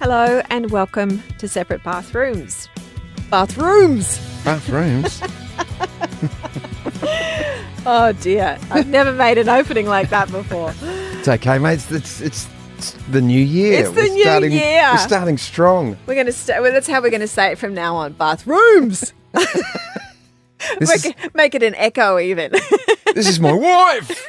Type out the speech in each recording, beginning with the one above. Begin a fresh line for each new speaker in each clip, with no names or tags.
Hello and welcome to Separate Bathrooms. Bathrooms!
Bathrooms?
Oh dear, I've never made an opening like that before.
It's okay, mate. It's the new year.
It's the new year.
We're starting strong.
We're going to that's how we're going to say it from now on. Bathrooms! Make it an echo even.
This is my wife!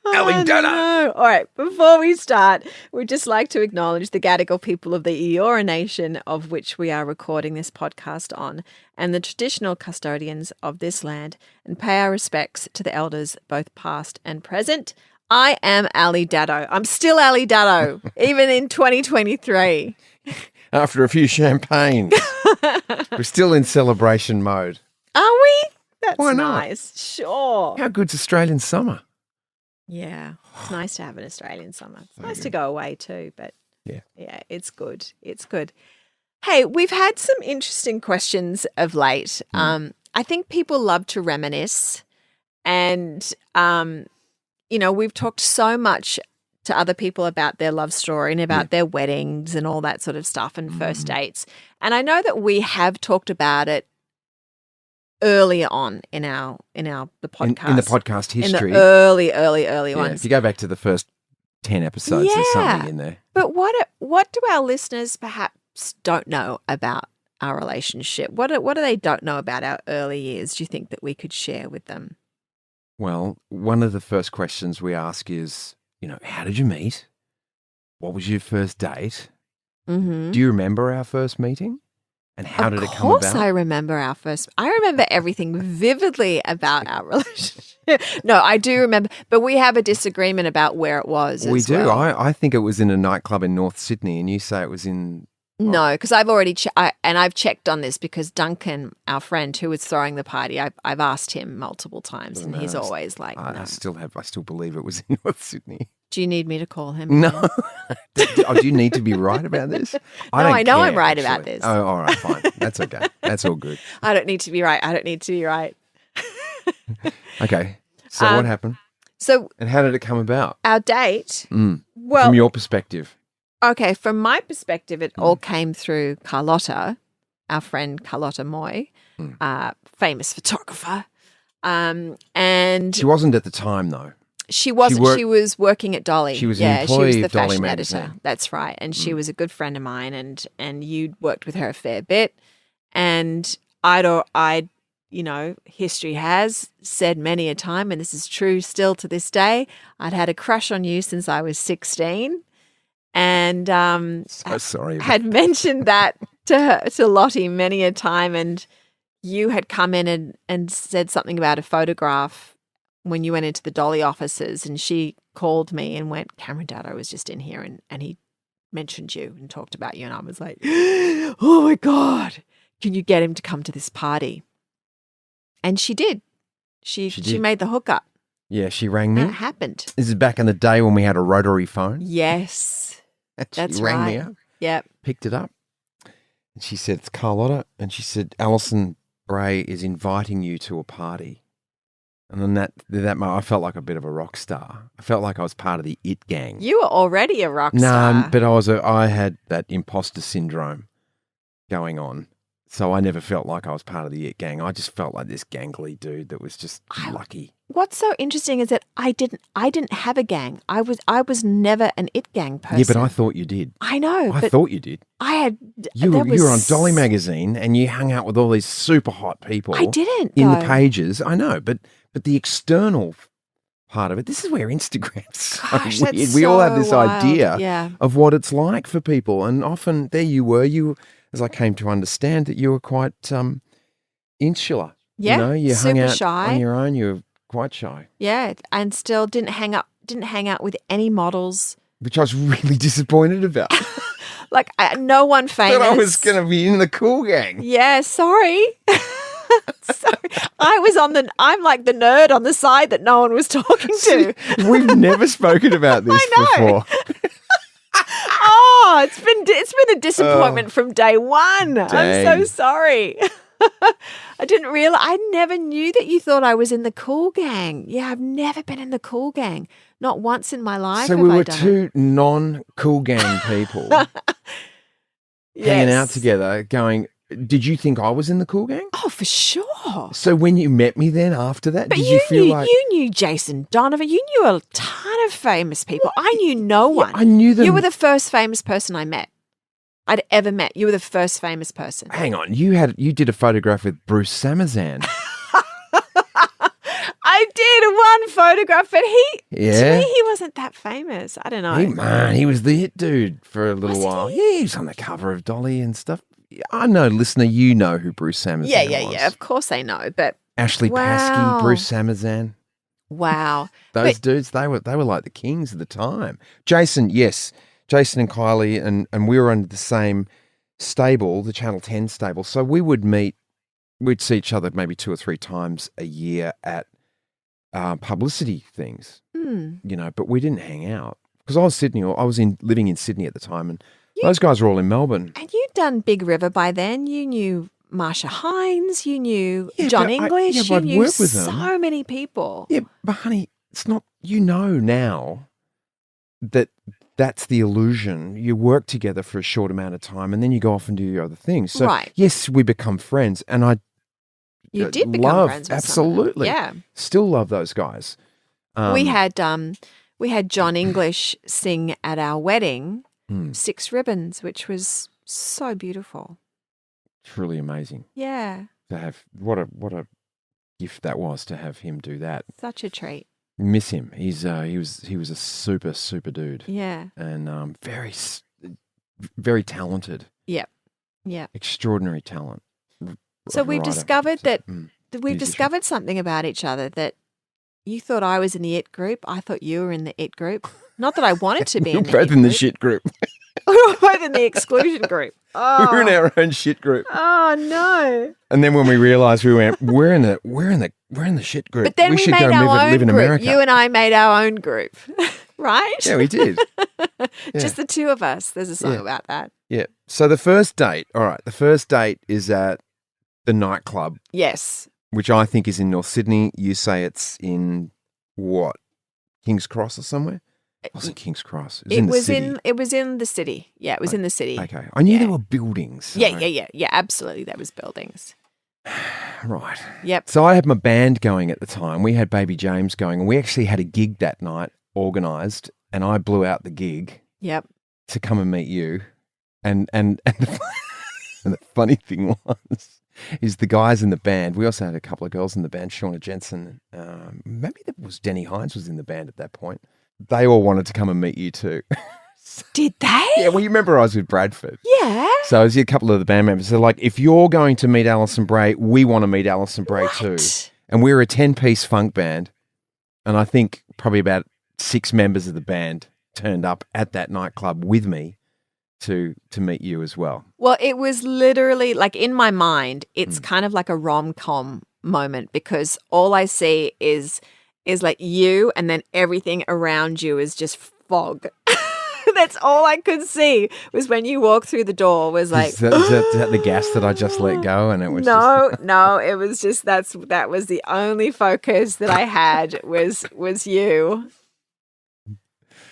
Elle Daddo.
No. All right, before we start, we'd just like to acknowledge the Gadigal people of the Eora Nation, of which we are recording this podcast on, and the traditional custodians of this land, and pay our respects to the elders, both past and present. I am Elle Daddo. I'm still Elle Daddo, even in 2023.
After a few champagne. We're still in celebration mode.
Are we? That's
Why not?
nice. Sure.
How good's Australian summer?
Yeah, it's nice to have an Australian summer. It's nice to go away too, but yeah, it's good. It's good. Hey, we've had some interesting questions of late. I think people love to reminisce, and we've talked so much to other people about their love story and about their weddings and all that sort of stuff and first dates. And I know that we have talked about it earlier on in the podcast.
In the podcast history.
In the early ones.
If you go back to the first 10 episodes, there's something in there.
But what do our listeners perhaps don't know about our relationship? What do they don't know about our early years, do you think, that we could share with them?
Well, one of the first questions we ask is, how did you meet? What was your first date? Mm-hmm. Do you remember our first meeting? And how did it come about? Of course
I remember I remember everything vividly about our relationship. No, I do remember, but we have a disagreement about where it was.
We do.
Well.
I think it was in a nightclub in North Sydney, and you say it was in...
No, because I've already I've checked on this because Duncan, our friend who was throwing the party, I've asked him multiple times, and he's always like, no.
I still believe it was in North Sydney.
Do you need me to call him?
No. Do you need to be right about this?
I know I'm right about this.
Oh, all right, fine. That's okay. That's all good.
I don't need to be right.
Okay. So what happened? And how did it come about?
Our date.
Well, from your perspective.
Okay, from my perspective, it all came through Carlotta, our friend Carlotta Moy, famous photographer. And
she wasn't at the time, though.
She wasn't. She was working at Dolly.
She was an employee
she was the
of Dolly
fashion
magazine.
editor. That's right. And she was a good friend of mine, and you'd worked with her a fair bit. And history has said many a time, and this is true still to this day, I'd had a crush on you since I was 16. And
so sorry.
Had mentioned that to Lottie many a time, and you had come in and said something about a photograph when you went into the Dolly offices, and she called me and went, Cameron Daddo was just in here, and he mentioned you and talked about you, and I was like, oh my God, can you get him to come to this party? And she did. She made the hookup.
Yeah, she rang me.
That happened.
This is back in the day when we had a rotary phone.
Yes. That's
she rang
right.
me up.
Yep.
Picked it up. And she said, it's Carlotta. And she said, Alison Brahe is inviting you to a party. And then that I felt like a bit of a rock star. I felt like I was part of the It gang.
You were already a rock star.
No, but I had that imposter syndrome going on. So I never felt like I was part of the It gang. I just felt like this gangly dude that was just lucky.
What's so interesting is that I didn't have a gang. I was never an It gang person.
Yeah, but I thought you did.
I know.
I thought you did. You were on Dolly magazine and you hung out with all these super hot people.
I didn't.
In the pages. I know, but the external part of it, this is where Instagram's so weird. We all have this idea of what it's like for people, and often there you were, as I came to understand, that you were quite insular.
Yeah,
you
super
hung out
shy
on your own. You were quite shy.
Yeah, and still didn't hang out with any models,
which I was really disappointed about.
Like no one famous.
But I was going to be in the cool gang.
Yeah, sorry. Sorry. I'm like the nerd on the side that no one was talking to.
We've never spoken about this before.
Oh, it's been a disappointment from day one.
Dang.
I'm so sorry. I didn't realize. I never knew that you thought I was in the cool gang. Yeah, I've never been in the cool gang. Not once in my life.
So we were two non-cool gang people hanging out together going, did you think I was in the cool gang?
Oh, for sure.
So when you met me then after that,
but
did you feel like...
You knew Jason Donovan. You knew a ton of famous people. I knew no one.
I knew them.
You were the first famous person I met. I'd ever met. You were the first famous person.
Hang on. You did a photograph with Bruce Samazan.
I did one photograph, but to me, he wasn't that famous. I don't know.
He was the hit dude for a little while. Yeah, he was on the cover of Dolly and stuff. I know, listener, you know who Bruce Samazan was.
Yeah. Of course I know, but
Ashley Paskey, Bruce Samazan.
Wow.
Those dudes, they were like the kings of the time. Jason, yes. Jason and Kylie, and we were under the same stable, the Channel 10 stable. So we'd see each other maybe 2 or 3 times a year at publicity things, but we didn't hang out because I was living in Sydney at the time, and those guys were all in Melbourne.
And you'd done Big River by then. You knew Marsha Hines. You knew John English. You knew so many people.
Yeah, but honey, it's not. Now that that's the illusion. You work together for a short amount of time, and then you go off and do your other things. So yes, we become friends, and
you did become friends with
absolutely.
Yeah.
Still love those guys.
We had John English sing at our wedding, 6 Ribbons, which was so beautiful.
Truly amazing.
Yeah.
To have what a gift that was to have him do that.
Such a treat.
Miss him. He was a super dude.
Yeah.
And very very talented.
Yep. Yeah.
Extraordinary talent.
So we've discovered discovered something about each other, that you thought I was in the it group. I thought you were in the it group. Not that I wanted to be in the
both in the shit group.
We were both in the exclusion group. Oh.
We were in our own shit group.
Oh no.
And then when we realised, we went, we're in the shit group.
But then we
should
made
go
our own
live in
group.
America.
You and I made our own group. Right?
Yeah, we did.
Just the two of us. There's a song about that.
Yeah. So the first date is at the nightclub.
Yes.
Which I think is in North Sydney. You say it's in what? King's Cross or somewhere? It wasn't King's Cross. It was
in the city. Yeah, it was in the city.
Okay. I knew there were buildings. So.
Yeah, absolutely. There was buildings.
Right.
Yep.
So I had my band going at the time. We had Baby James going, and we actually had a gig that night organised, and I blew out the gig.
Yep.
To come and meet you. And the funny thing is the guys in the band. We also had a couple of girls in the band, Shauna Jensen. Maybe that was Denny Hines was in the band at that point. They all wanted to come and meet you too.
Did they?
Yeah, well, you remember I was with Bradford.
Yeah.
So I was a couple of the band members. So like, if you're going to meet Alison Brahe, we want to meet Alison Brahe too. And we were a 10-piece funk band. And I think probably about 6 members of the band turned up at that nightclub with me to meet you as well.
Well, it was literally like in my mind, it's kind of like a rom-com moment, because all I see is like you, and then everything around you is just fog. That's all I could see was when you walked through the door was like...
Is that the gas that I just let go? And it was
No, it was just that was the only focus that I had was you.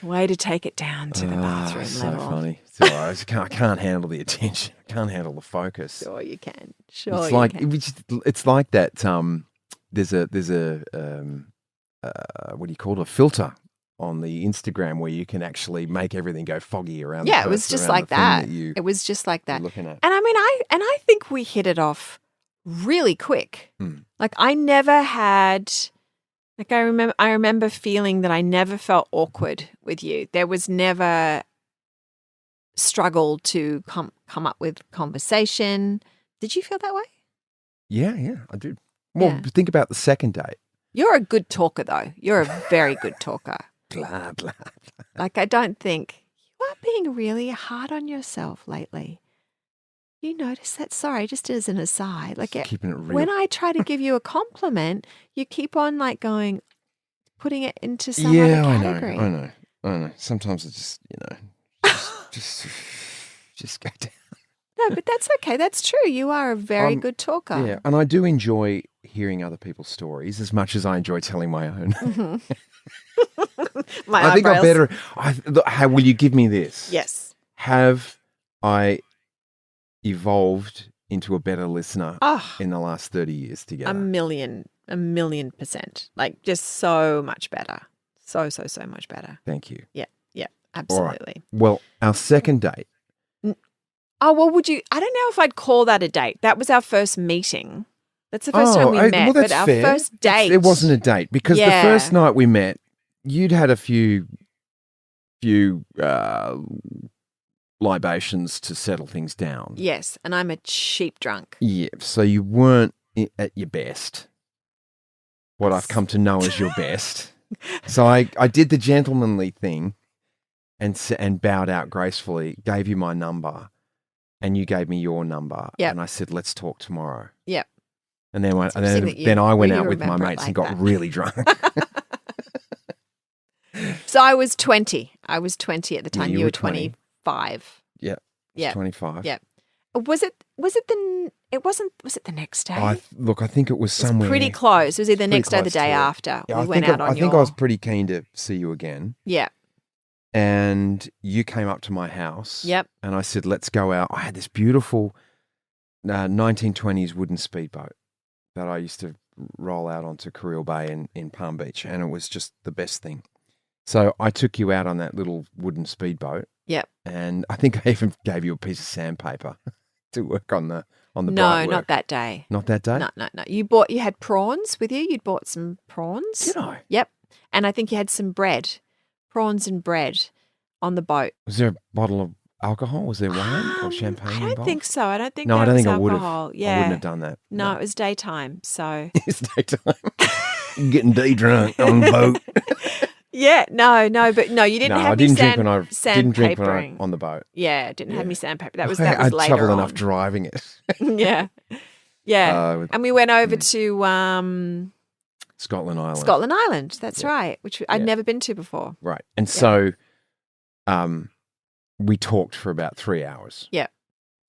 Way to take it down to the bathroom
so
level.
So funny. I can't handle the attention. I can't handle the focus.
Sure you can.
It's like that. There's a what do you call it? A filter on the Instagram where you can actually make everything go foggy around.
Yeah, it was just like that. It was just like that.
Looking at.
And I mean, I think we hit it off really quick. Like I never had. Like I remember feeling that I never felt awkward with you. There was never struggle to come up with conversation. Did you feel that way?
Yeah, I did. Well, think about the second date.
You're a good talker, though. You're a very good talker.
Blah, blah, blah.
Like I don't think you are being really hard on yourself lately. You notice that? Sorry, just as an aside. Like
keeping it real.
When I try to give you a compliment, you keep on like putting it into some other category.
I know. Sometimes it's just, just go down.
No, but that's okay. That's true. You are a very good talker.
Yeah, and I do enjoy hearing other people's stories as much as I enjoy telling my own.
My
I think I
eyebrows.
better. Will you give me this?
Yes.
Have I evolved into a better listener
Oh,
in the last 30 years together?
a million %. Like just so much better. So much better.
Thank you.
Yeah. Yeah. Absolutely.
Right. Well, our second date.
Oh, well, I don't know if I'd call that a date. That was our first meeting. That's the first time we met.
Well, that's
but our
fair.
first date.
It wasn't a date because the first night we met, you'd had a few libations to settle things down.
Yes, and I'm a cheap drunk.
Yeah, so you weren't at your best. What I've come to know as your best. So I did the gentlemanly thing and bowed out gracefully, gave you my number, and you gave me your number.
Yep.
And I said, let's talk tomorrow.
Yep.
And then I went out with my mates and got really drunk.
So I was 20. I was 20 at the time.
Yeah,
you were 25.
Yeah.
Yeah.
25.
Yeah. Was it the next day?
I think it was somewhere.
It was pretty close. It was either the next day or the day after.
Yeah,
we went out on
I think I was pretty keen to see you again.
Yeah.
And you came up to my house.
Yep.
And I said, let's go out. I had this beautiful 1920s wooden speedboat that I used to roll out onto Carril Bay in Palm Beach. And it was just the best thing. So I took you out on that little wooden speedboat.
Yep.
And I think I even gave you a piece of sandpaper to work on the
No,
bright work.
not that day.
Not that day?
No. You had prawns with you. You'd bought some prawns.
Did I?
Yep. And I think you had some bread, prawns and bread on the boat.
Was there a bottle of alcohol? Was there wine or champagne
I
involved?
don't think so. I don't think
No,
there
I don't
was
think I would
alcohol.
have.
Yeah.
I wouldn't have done that.
No, it was daytime. So
It's daytime. Getting day drunk on the boat.
yeah, no, but no, you didn't have
I didn't drink
sandpapering.
on the boat.
Yeah, didn't have me sandpaper. That was
I
later
trouble
on.
enough driving it.
Yeah. And we went over to
Scotland Island.
Scotland Island. That's right, which I'd never been to before.
Right, and so we talked for about 3 hours.
Yeah.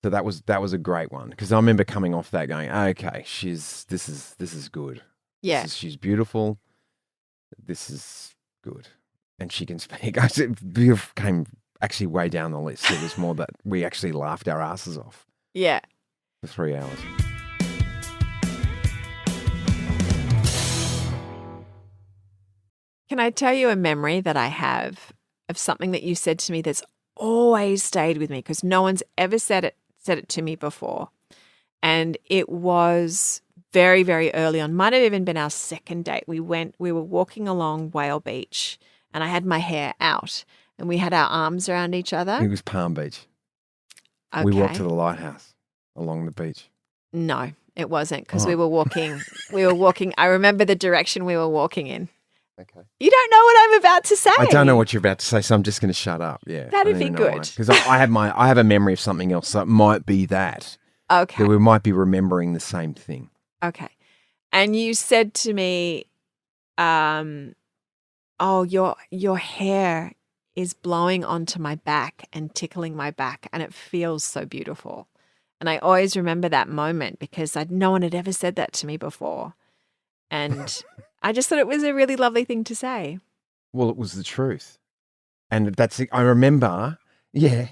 So that was a great one because I remember coming off that going, okay, this is good.
Yeah.
She's beautiful. This is good. And she can speak. I said, beautiful came actually way down the list. It was more that we actually laughed our asses off.
Yeah.
For 3 hours.
Can I tell you a memory that I have of something that you said to me that's always stayed with me because no one's ever said it to me before. And it was very, very early on. Might have even been our second date. We were walking along Whale Beach and I had my hair out and we had our arms around each other.
It was Palm Beach.
Okay.
We walked to the lighthouse along the beach.
No, it wasn't because we were walking. I remember the direction we were walking in.
Okay.
You don't know what I'm about to say.
I don't know what you're about to say, so I'm just going to shut up. Yeah.
That'd be good.
Because I have a memory of something else, so it might be that.
Okay.
That we might be remembering the same thing.
Okay. And you said to me, oh, your hair is blowing onto my back and tickling my back and it feels so beautiful. And I always remember that moment because no one had ever said that to me before. And I just thought it was a really lovely thing to say.
Well, it was the truth. And I remember, no,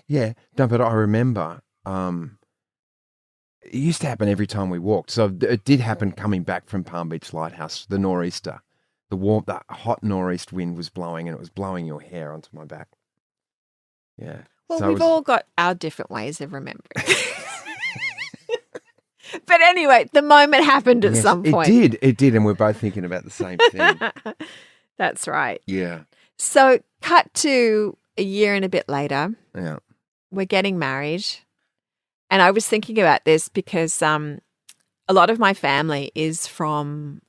but I remember, it used to happen every time we walked. So it did happen coming back from Palm Beach Lighthouse, the nor'easter. The hot nor'east wind was blowing and it was blowing your hair onto my back. Yeah.
Well, so we've all got our different ways of remembering. But anyway, the moment happened at some point.
It did. And we're both thinking about the same thing.
That's right.
Yeah.
So cut to a year and a bit later.
Yeah.
We're getting married. And I was thinking about this because a lot of my family is from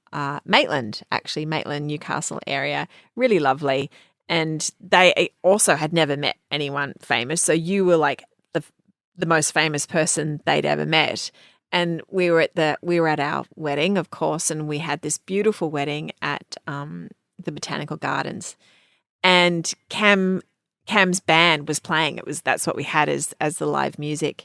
Maitland, actually, Maitland, Newcastle area. Really lovely. And they also had never met anyone famous. So you were like the most famous person they'd ever met. And we were at our wedding, of course, and we had this beautiful wedding at the Botanical Gardens. And Cam's band was playing. That's what we had as the live music.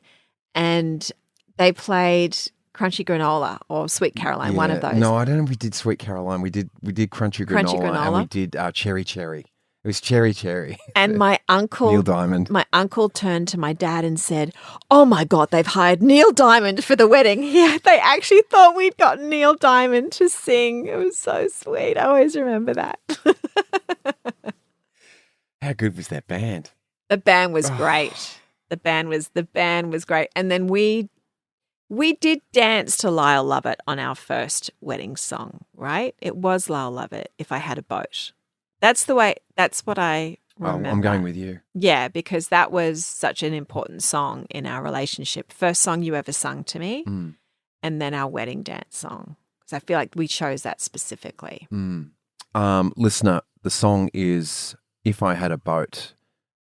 And they played Crunchy Granola or Sweet Caroline, one of those.
No, I don't know if we did Sweet Caroline. We did Crunchy Granola. And we did Cherry Cherry. It was Cherry.
And my uncle,
Neil Diamond.
My uncle turned to my dad and said, "Oh my God, they've hired Neil Diamond for the wedding." Yeah, they actually thought we'd got Neil Diamond to sing. It was so sweet. I always remember that.
How good was that band?
The band was great. The band was great. And then we did dance to Lyle Lovett on our first wedding song, right? It was Lyle Lovett, If I Had a Boat. That's what I remember.
I'm going with you.
Yeah, because that was such an important song in our relationship. First song you ever sung to me, and then our wedding dance song. Because I feel like we chose that specifically.
Listener, the song is If I Had a Boat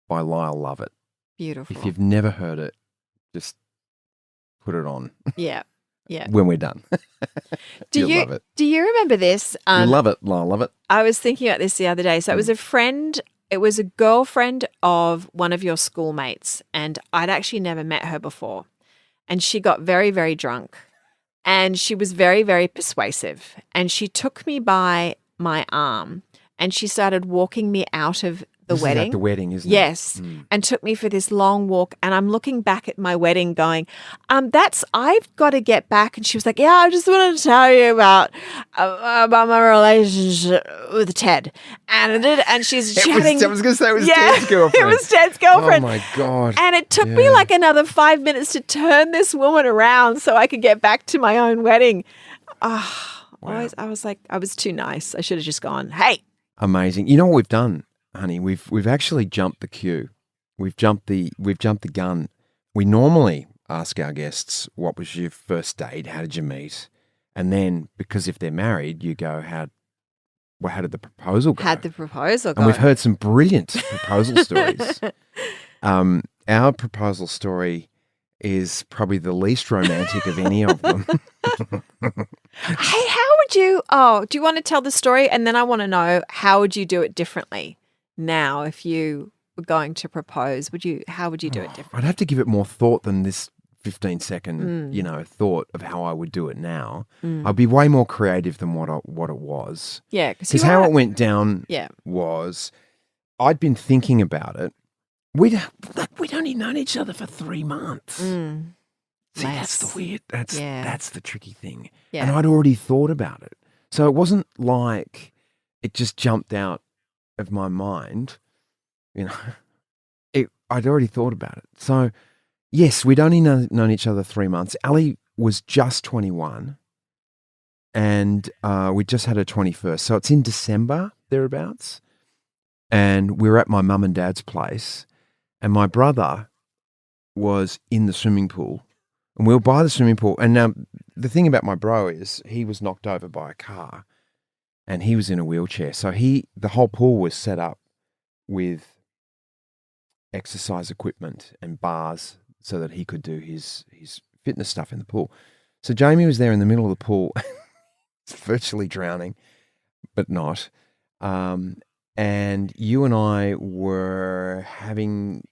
by Lyle Lovett.
Beautiful.
If you've never heard it, just put it on.
Yeah.
When we're done. You'll love it.
Do you remember this?
You love it, Lyle, love it.
I was thinking about this the other day. So it was a girlfriend of one of your schoolmates, and I'd actually never met her before. And she got very, very drunk, and she was very, very persuasive. And she took me by my arm, and she started walking me out of the wedding.
Is at the wedding, isn't
yes.
it?
Yes. And took me for this long walk. And I'm looking back at my wedding going, I've got to get back. And she was like, yeah, I just wanted to tell you about my relationship with Ted. And she's chatting.
I was going to say it was Ted's girlfriend.
It was Ted's girlfriend.
Oh, my God.
And it took me like another 5 minutes to turn this woman around so I could get back to my own wedding. Oh, wow. I was like, I was too nice. I should have just gone, hey.
Amazing. You know what we've done? Honey, we've actually jumped the queue. We've jumped the gun. We normally ask our guests, what was your first date? How did you meet? And then, because if they're married, you go, how did the proposal go?
How'd the proposal go?
And we've heard some brilliant proposal stories. Our proposal story is probably the least romantic of any of them.
Hey, how would you, do you want to tell the story? And then I want to know, how would you do it differently? Now, if you were going to propose, how would you do it differently?
I'd have to give it more thought than this 15-second, thought of how I would do it now. I'd be way more creative than what it was.
Yeah,
because how it went down was, I'd been thinking about it. We'd only known each other for 3 months. See, that's the weird. That's the tricky thing. Yeah. And I'd already thought about it, so it wasn't like it just jumped out of my mind, I'd already thought about it. So, yes, we'd only known each other 3 months. Elle was just 21, and we just had her 21st. So it's in December, thereabouts, and we were at my mum and dad's place, and my brother was in the swimming pool, and we were by the swimming pool. And now the thing about my bro is he was knocked over by a car, and he was in a wheelchair. So the whole pool was set up with exercise equipment and bars so that he could do his fitness stuff in the pool. So Jamie was there in the middle of the pool, virtually drowning, but not. And you and I were having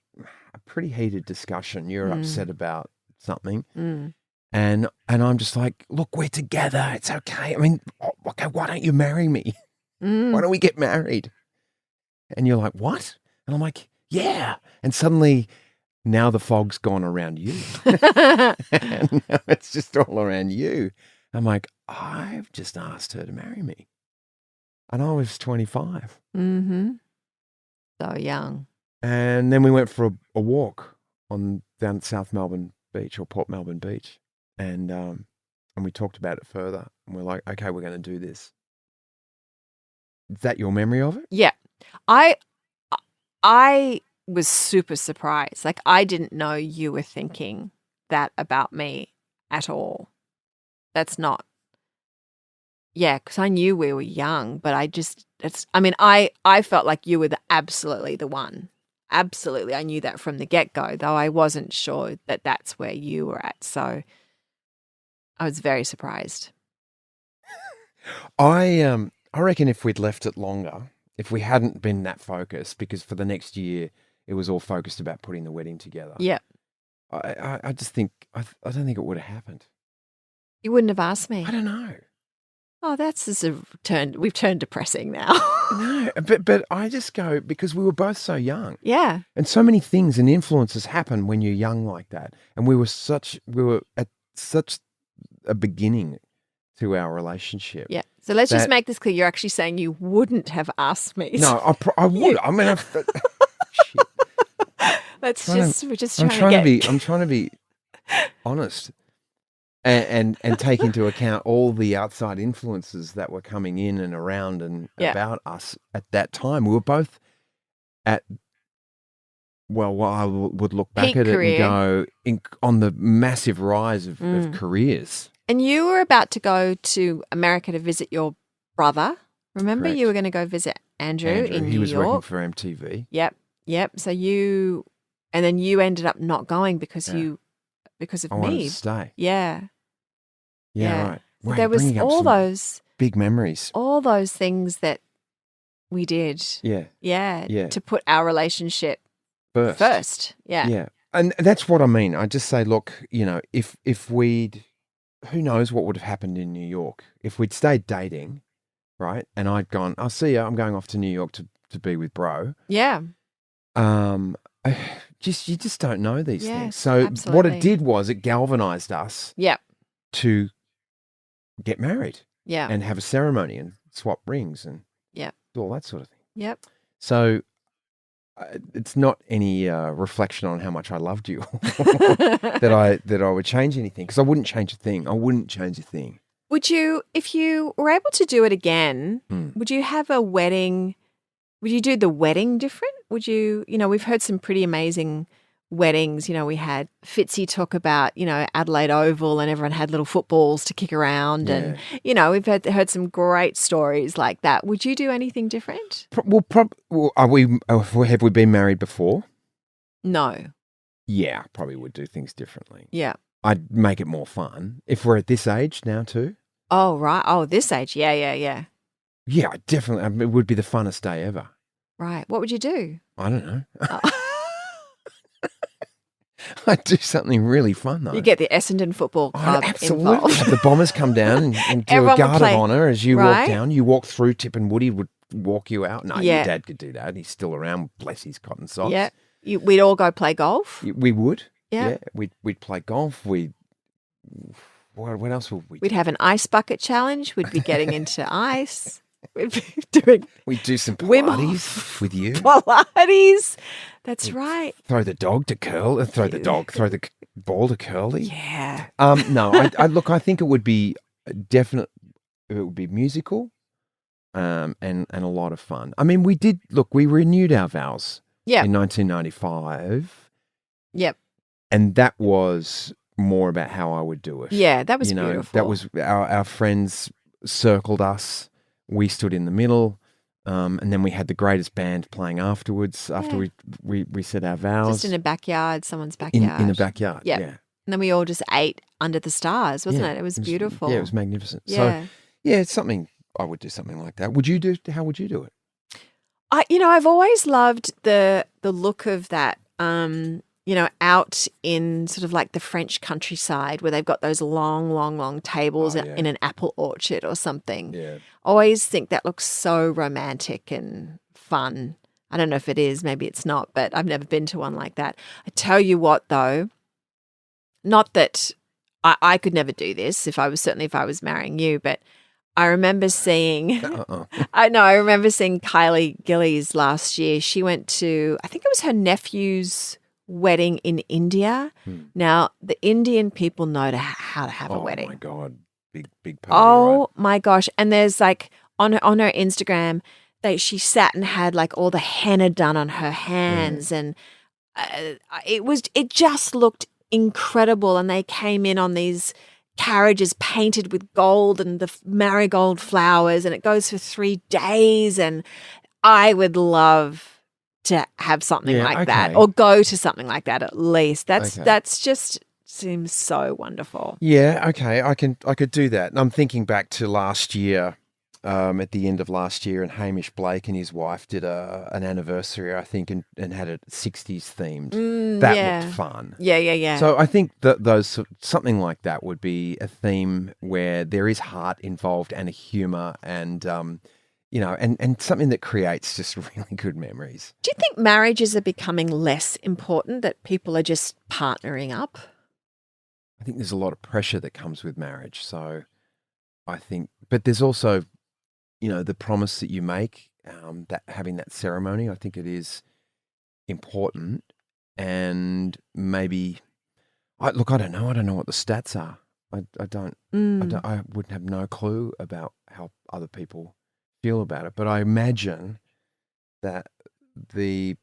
a pretty heated discussion. You're upset about something. And I'm just like, look, we're together. It's okay. I mean, okay, why don't you marry me? Why don't we get married? And you're like, what? And I'm like, yeah. And suddenly now the fog's gone around you. And now it's just all around you. I'm like, I've just asked her to marry me. And I was 25.
Mm-hmm. So young.
And then we went for a walk down at South Melbourne Beach or Port Melbourne Beach. And we talked about it further, and we're like, okay, we're going to do this. Is that your memory of it?
Yeah. I was super surprised. Like, I didn't know you were thinking that about me at all. That's not. Yeah, because I knew we were young, but I felt like you were absolutely the one. Absolutely. I knew that from the get-go, though I wasn't sure that that's where you were at. So I was very surprised.
I reckon if we'd left it longer, if we hadn't been that focused, because for the next year it was all focused about putting the wedding together.
Yeah.
I just think I don't think it would have happened.
You wouldn't have asked me.
I don't know.
Oh, we've turned depressing now.
No, but I just go because we were both so young.
Yeah.
And so many things and influences happen when you're young like that. And we were at such a beginning to our relationship.
Yeah. So let's just make this clear. You're actually saying you wouldn't have asked me.
No, I would. I mean, shit.
I'm
trying to be honest. And take into account all the outside influences that were coming in and around and about us at that time. We were both at, well, I would look back
peak
at
career.
It and go on the massive rise of careers.
And you were about to go to America to visit your brother. Remember,
Correct.
You were going to go visit Andrew in New York.
He was working for MTV.
Yep. So and then you ended up not going because of me.
I wanted to stay.
Yeah.
Yeah, right. Wow,
there was all those
big memories.
All those things that we did.
Yeah.
To put our relationship first. Yeah.
Yeah. And that's what I mean. I just say, look, if we'd, who knows what would have happened in New York if we'd stayed dating, right? And I'd gone, I'll see you. I'm going off to New York to be with bro.
Yeah.
You just don't know these things. So
absolutely.
What it did was it galvanized us.
Yep.
To get married.
Yeah.
And have a ceremony and swap rings and do all that sort of thing.
Yep.
So it's not any reflection on how much I loved you that I would change anything, because I wouldn't change a thing.
Would you, if you were able to do it again, would you have a wedding? Would you do the wedding different? Would you, we've heard some pretty amazing weddings. We had Fitzy talk about, Adelaide Oval, and everyone had little footballs to kick around. And, we've heard some great stories like that. Would you do anything different?
Have we been married before?
No.
Yeah, I probably would do things differently.
Yeah.
I'd make it more fun. If we're at this age now too.
Oh, right. Oh, this age. Yeah.
Yeah, definitely. It would be the funnest day ever.
Right. What would you do?
I don't know. I'd do something really fun, though.
You get the Essendon Football Club involved.
Have the Bombers come down and do a guard of honour as you walk down. You walk through, Tip and Woody would walk you out. No, your dad could do that. He's still around, bless his cotton socks.
Yeah. We'd all go play golf.
We would.
Yeah.
We'd play golf. What else would we do?
We'd have an ice bucket challenge. We'd be getting into ice. We'd
do some Pilates with you.
Pilates. That's right.
Throw the dog to curl. Throw the ball to curly.
Yeah.
No, I think it would be definite. It would be musical, and a lot of fun. I mean, we renewed our vows.
Yeah.
In 1995.
Yep.
And that was more about how I would do it.
Yeah, that was beautiful.
That was our friends circled us. We stood in the middle, and then we had the greatest band playing afterwards. After we said our vows,
just in a backyard, someone's backyard.
In a backyard, yeah. And
then we all just ate under the stars, wasn't it? It was beautiful.
Yeah, it was magnificent.
Yeah.
So, it's something I would do something like that. How would you do it?
I've always loved the look of that. Out in sort of like the French countryside where they've got those long tables in an apple orchard or something.
Yeah.
Always think that looks so romantic and fun. I don't know if it is, maybe it's not, but I've never been to one like that. I tell you what though, not that I could never do this if I was marrying you, but I remember seeing I remember seeing Kylie Gillies last year. She went to, I think it was her nephew's wedding in India. Now, the Indian people know how to have a wedding.
Oh my God. Big party.
Oh
right?
my gosh. And there's like on her Instagram, she sat and had like all the henna done on her hands and it just looked incredible. And they came in on these carriages painted with gold and the marigold flowers, and it goes for 3 days. And I would love to have something like that, or go to something like that at least. That's just seems so wonderful.
Yeah, okay, I could do that. And I'm thinking back to last year. at the end of last year, and Hamish Blake and his wife did an anniversary, I think, and had it 60s themed. That looked fun.
Yeah.
So I think that something like that would be a theme where there is heart involved and a humour and and something that creates just really good memories.
Do you think marriages are becoming less important, that people are just partnering up?
I think there's a lot of pressure that comes with marriage. So I think, but there's also, the promise that you make, that having that ceremony, I think it is important. And maybe, I don't know. I don't know what the stats are. I wouldn't have no clue about how other people feel about it. But I imagine that the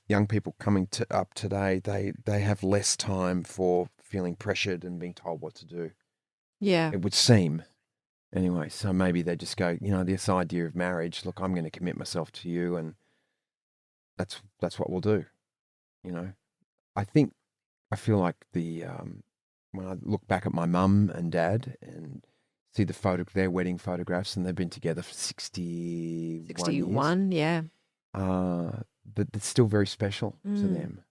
young people coming up today, they have less time for feeling pressured and being told what to do.
Yeah.
It would seem. Anyway, so maybe they just go, this idea of marriage, look, I'm going to commit myself to you, and that's what we'll do. I feel like when I look back at my mum and dad and see their wedding photographs, and they've been together for 61
years. Yeah.
But it's still very special to them,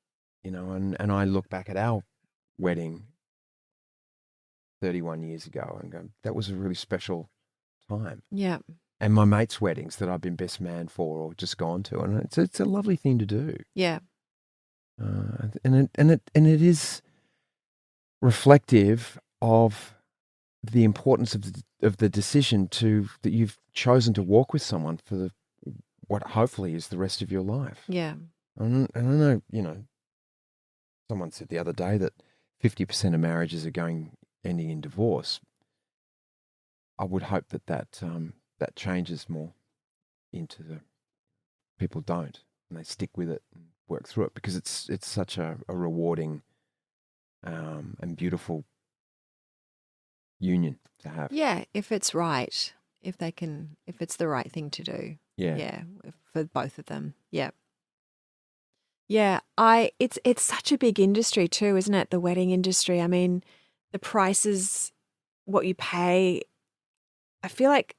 and I look back at our wedding 31 years ago and go, that was a really special time.
Yeah.
And my mates' weddings that I've been best man for or just gone to, and it's a lovely thing to do.
Yeah.
And it is reflective of the importance of the decision that you've chosen to walk with someone for what hopefully is the rest of your life.
Yeah.
And I know, someone said the other day that 50% of marriages are ending in divorce. I would hope that changes more into the people don't, and they stick with it and work through it, because it's such a rewarding and beautiful union to have.
Yeah, if it's right, if it's the right thing to do. Yeah, for both of them. Yeah. Yeah, it's such a big industry too, isn't it? The wedding industry. I mean, the prices, what you pay, I feel like,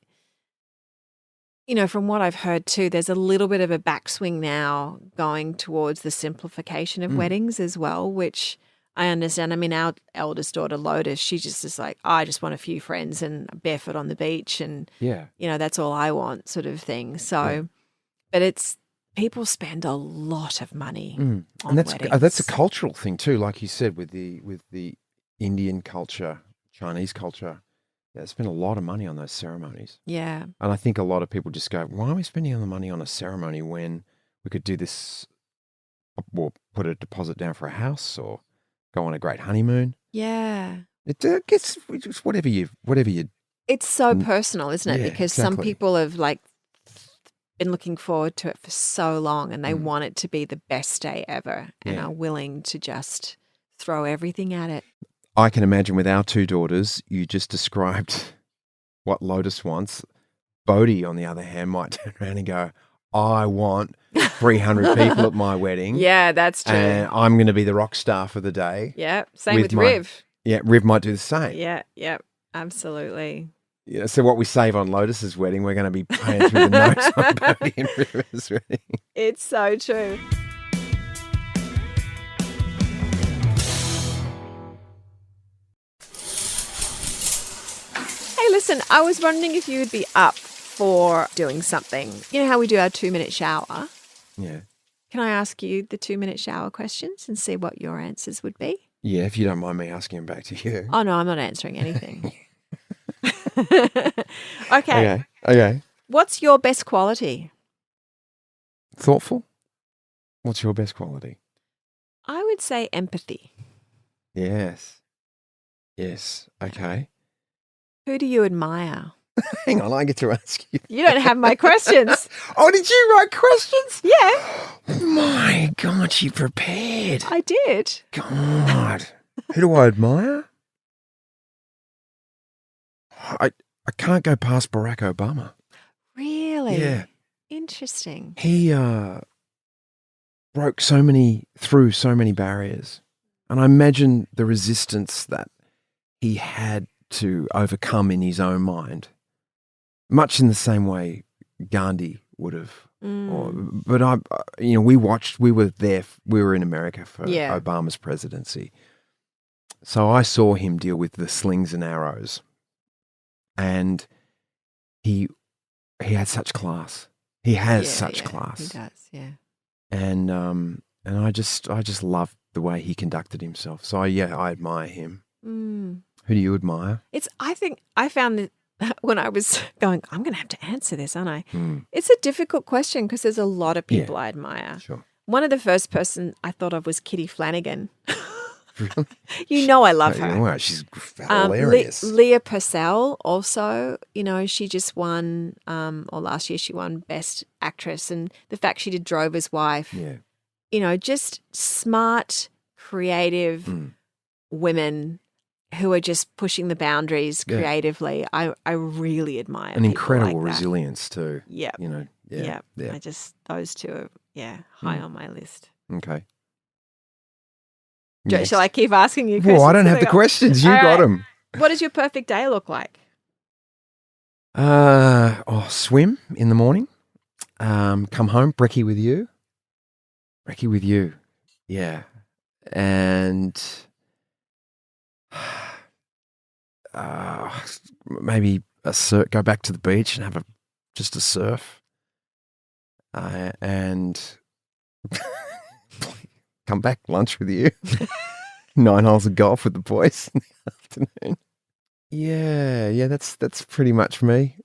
from what I've heard too, there's a little bit of a backswing now going towards the simplification of weddings as well, which I understand. I mean, our eldest daughter, Lotus, she just is like, I just want a few friends and barefoot on the beach, and, that's all I want, sort of thing. So, but people spend a lot of money on weddings.
That's a cultural thing too, like you said, with the Indian culture, Chinese culture. They spend a lot of money on those ceremonies.
Yeah.
And I think a lot of people just go, why are we spending all the money on a ceremony when we could do this, or put a deposit down for a house, or go on a great honeymoon?
Yeah.
It gets whatever you.
It's so personal, isn't it?
Yeah,
because
exactly.
Some people have been looking forward to it for so long, and they want it to be the best day ever, and are willing to just throw everything at it.
I can imagine with our two daughters, you just described what Lotus wants. Bodhi, on the other hand, might turn around and go, I want 300 people at my wedding.
Yeah, that's true.
And I'm going to be the rock star for the day.
Yeah, same with Riv.
Yeah, Riv might do the same.
Yeah, absolutely.
Yeah, so what we save on Lotus's wedding, we're going to be paying through the nose on Bodhi and Riv's wedding.
It's so true. Hey, listen, I was wondering if you would be up for doing something. You know how we do our 2-minute shower?
Yeah.
Can I ask you the 2-minute shower questions and see what your answers would be?
Yeah, if you don't mind me asking them back to you.
Oh, no, I'm not answering anything. Okay. What's your best quality?
Thoughtful. What's your best quality?
I would say empathy.
Yes. Okay.
Who do you admire?
Hang on, I get to ask you.
You don't have my questions.
Oh, did you write questions?
Yeah.
My God, you prepared.
I did.
God. Who do I admire? I can't go past Barack Obama.
Really?
Yeah.
Interesting.
He broke through so many barriers. And I imagine the resistance that he had to overcome in his own mind much in the same way Gandhi would have. But we were there, we were in America for Obama's presidency. So I saw him deal with the slings and arrows, and he had such class. He has such class.
He does, yeah.
And I just love the way he conducted himself. So I admire him. Who do you admire?
I found that when I was going, I'm going to have to answer this, aren't I? It's a difficult question because there's a lot of people I admire.
Sure.
One of the first person I thought of was Kitty Flanagan. Really? I love her.
Well, she's hilarious.
Leah Purcell also, she just won, or last year she won Best Actress, and the fact she did Drover's Wife. Yeah. Just smart, creative women who are just pushing the boundaries creatively. I really admire
an incredible
like
resilience too.
Yeah.
Yeah.
Those two are high on my list.
Okay.
Shall I keep asking you questions?
Well, I don't have the questions. You got them.
What does your perfect day look like?
Swim in the morning. Come home, brekkie with you. Yeah. And maybe go back to the beach and have just a surf. And come back, lunch with you. 9 holes of golf with the boys in the afternoon. Yeah, that's pretty much me.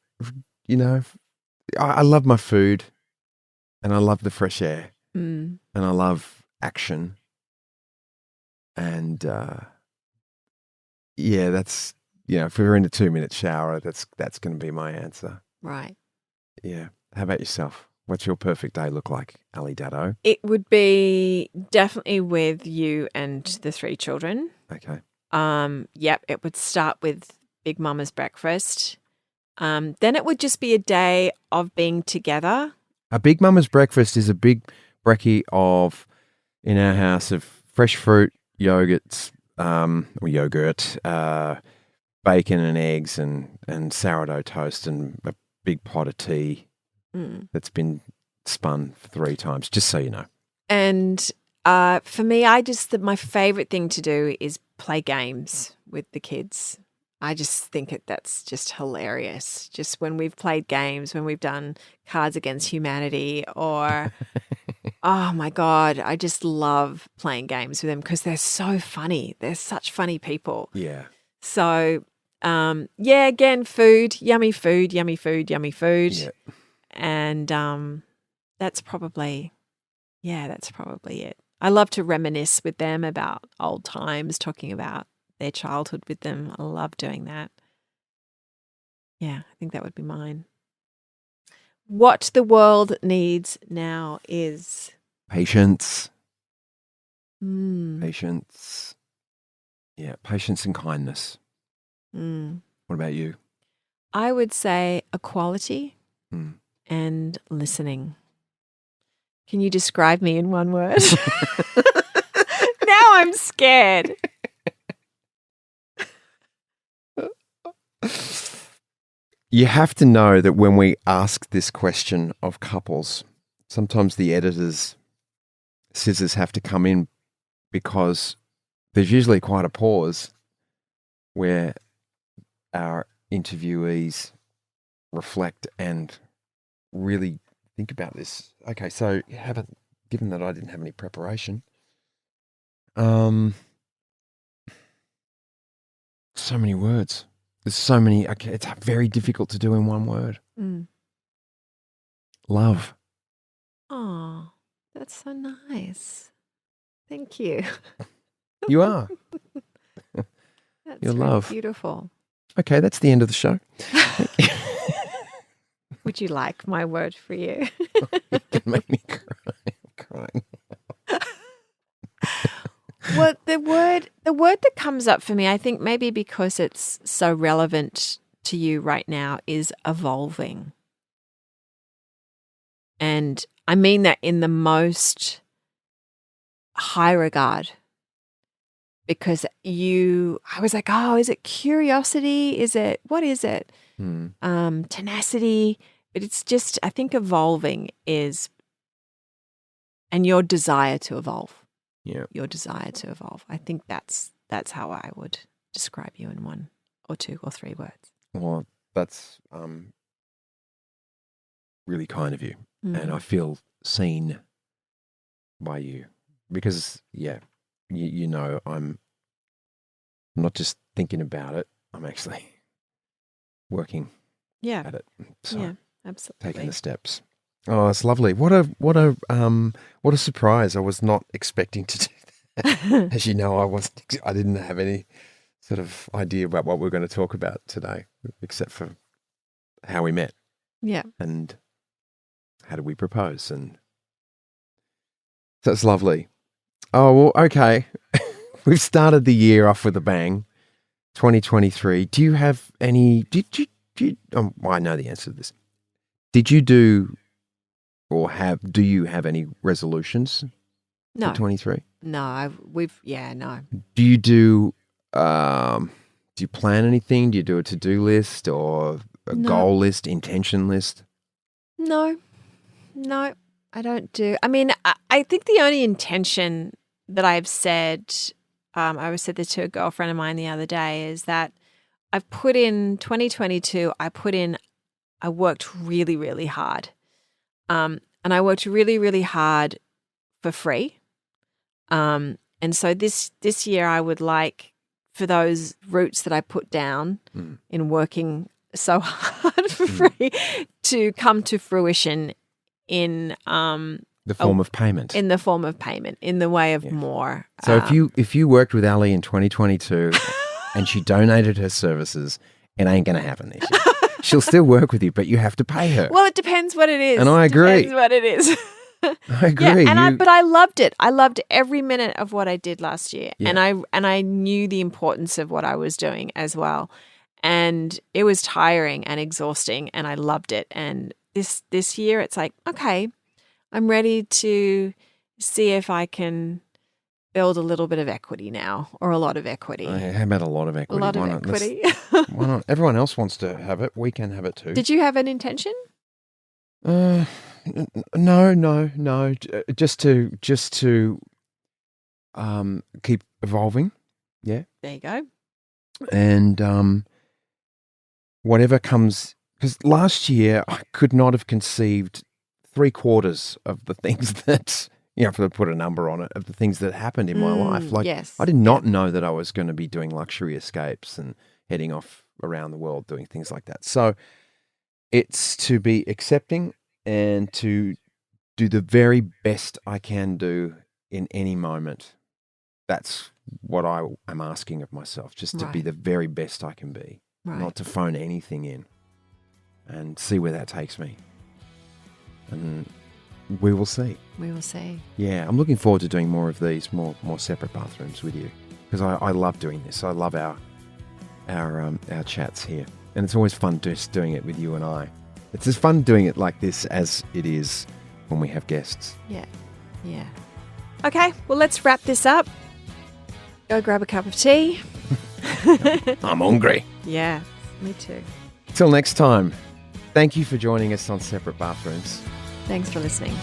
I love my food, and I love the fresh air, and I love action. And that's if we're in a 2-minute shower, that's going to be my answer.
Right.
Yeah. How about yourself? What's your perfect day look like, Daddo?
It would be definitely with you and the 3 children.
Okay.
It would start with Big Mama's breakfast. Then it would just be a day of being together.
A Big Mama's breakfast is a big brekkie in our house of fresh fruit, yogurt, bacon and eggs and sourdough toast and a big pot of tea. That's been spun 3 times, just so you know.
And for me, my favorite thing to do is play games with the kids. I just think that's just hilarious. Just when we've played games, when we've done Cards Against Humanity or, oh my God, I just love playing games with them because they're so funny. They're such funny people.
Yeah.
So, again, food, yummy food.
Yeah.
And that's probably it. I love to reminisce with them about old times, talking about their childhood with them. I love doing that. Yeah, I think that would be mine. What the world needs now is
patience. Patience. Yeah, patience and kindness. What about you?
I would say equality. And listening. Can you describe me in one word? Now I'm scared.
You have to know that when we ask this question of couples, sometimes the editor's scissors have to come in because there's usually quite a pause where our interviewees reflect and really think about this. Okay, so given that I didn't have any preparation, so many words. There's so many. Okay, it's very difficult to do in one word. Love.
Oh, that's so nice. Thank you.
You are.
That's
Your love.
Beautiful.
Okay, that's the end of the show.
Would you like my word for you?
You can make me crying.
Well, the word that comes up for me, I think maybe because it's so relevant to you right now, is evolving. And I mean that in the most high regard, because I was like, oh, is it curiosity? What is it? Tenacity. But it's just, I think evolving is, and your desire to evolve.
Yeah.
Your desire to evolve. I think that's how I would describe you in 1 or 2 or 3 words.
Well, that's really kind of you. And I feel seen by you because, you know, I'm not just thinking about it. I'm actually working at it. So
absolutely.
Taking the steps. Oh, it's lovely. What a surprise. I was not expecting to do that. As you know, I didn't have any sort of idea about what we're going to talk about today, except for how we met.
Yeah.
And how did we propose? And so it's lovely. Oh, well, okay. We've started the year off with a bang. 2023. Do you have any, well, I know the answer to this. Did you do or do you have any resolutions for 23?
No, no.
Do you plan anything? Do you do a to-do list or a goal list, intention list?
No, I don't do. I mean, I think the only intention that I've said, I said this to a girlfriend of mine the other day, is that I've put in 2022, I worked really, really hard. And I worked really, really hard for free. And so this year I would like for those roots that I put down in working so hard for free to come to fruition in
the form of payment.
In the form of payment, in the way of more.
So if you worked with Elle in 2022 and she donated her services, it ain't going to happen this year. She'll still work with you, but you have to pay her.
Well, it depends what it is.
And I agree.
Depends what it is.
I agree.
Yeah, but I loved it. I loved every minute of what I did last year. Yeah. And I knew the importance of what I was doing as well. And it was tiring and exhausting, and I loved it. And this year it's like, okay, I'm ready to see if I can build a little bit of equity now, or a lot of equity.
How about a lot of equity?
A lot of equity.
Why not? Everyone else wants to have it. We can have it too.
Did you have an intention?
No. Just to keep evolving. Yeah.
There you go.
And whatever comes, because last year I could not have conceived 3/4 of the things that, if I put a number on it, of the things that happened in my life. Like,
yes.
I did not know that I was going to be doing luxury escapes and heading off around the world doing things like that. So it's to be accepting and to do the very best I can do in any moment. That's what I am asking of myself, just to be the very best I can be, not to phone anything in, and see where that takes me. And we will see.
We will see.
Yeah, I'm looking forward to doing more of these, more separate bathrooms with you, because I love doing this. I love our chats here, and it's always fun just doing it with you and I. It's as fun doing it like this as it is when we have guests.
Yeah. Okay, well, let's wrap this up. Go grab a cup of tea.
I'm hungry.
Yeah, me too.
Till next time, thank you for joining us on Separate Bathrooms.
Thanks for listening.